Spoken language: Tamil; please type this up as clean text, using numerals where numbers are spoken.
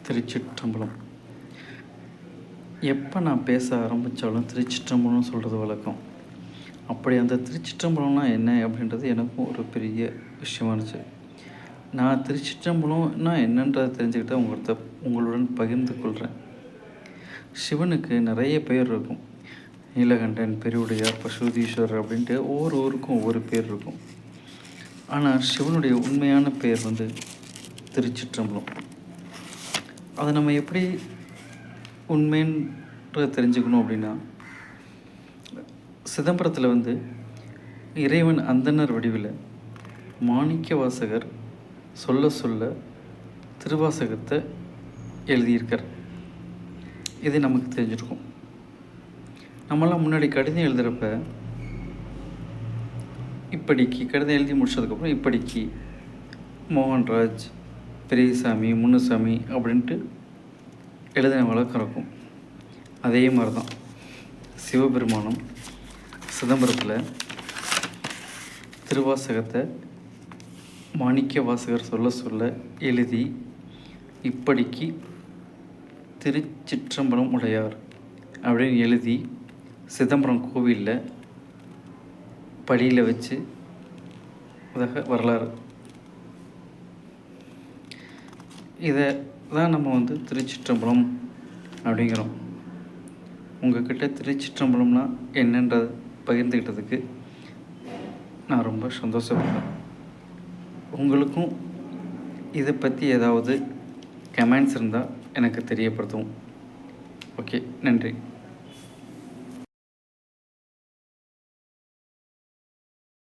திருச்சிற்றம்பலம். எப்போ நான் பேச ஆரம்பித்தாலும் திருச்சிற்றம்பலம்னு சொல்கிறது வழக்கம். அப்படி அந்த திருச்சிற்றம்பலம்னா என்ன அப்படின்றது எனக்கும் ஒரு பெரிய விஷயமா இருந்துச்சு. நான் திருச்சிற்றம்பலம்னா என்னன்றதை தெரிஞ்சுக்கிட்ட உங்களுடன் பகிர்ந்து கொள்கிறேன். சிவனுக்கு நிறைய பெயர் இருக்கும். நீலகண்டன், பெருவுடையார், பசுதீஸ்வரர் அப்படின்ட்டு ஒவ்வொரு ஊருக்கும் ஒவ்வொரு பேர் இருக்கும். ஆனால் சிவனுடைய உண்மையான பெயர் திருச்சிற்றம்பலம். அதை நம்ம எப்படி உண்மைன்ற தெரிஞ்சுக்கணும் அப்படின்னா, சிதம்பரத்தில் இறைவன் அந்தணர் வடிவில் மாணிக்க வாசகர் சொல்ல சொல்ல திருவாசகத்தை எழுதியிருக்கார். இது நமக்கு தெரிஞ்சிருக்கும். நம்மளாம் முன்னாடி கடிதம் எழுதுகிறப்ப இப்படிக்கு கடிதம் எழுதி முடிச்சதுக்கப்புறம் இப்படிக்கு மோகன்ராஜ், பெரியசாமி, முனுசாமி அப்படின்ட்டு எழுதின வழக்கம் இருக்கும். அதே மாதிரி தான் சிவபெருமானும் சிதம்பரத்தில் திருவாசகத்தை மாணிக்க வாசகர் சொல்ல சொல்ல எழுதி இப்படிக்கு திருச்சிற்றம்பலம் உடையார் அப்படின்னு எழுதி சிதம்பரம் கோவிலில் படியில் வச்சு வரலாறு. இதை தான் நம்ம திருச்சிற்றம்பலம் அப்படிங்கிறோம். உங்கள்கிட்ட திருச்சிற்றம்பலம்னா என்னன்றதை பகிர்ந்துக்கிட்டதுக்கு நான் ரொம்ப சந்தோஷப்படுறேன். உங்களுக்கும் இதை பற்றி ஏதாவது கமெண்ட்ஸ் இருந்தால் எனக்கு தெரியப்படுத்தும். ஓகே, நன்றி.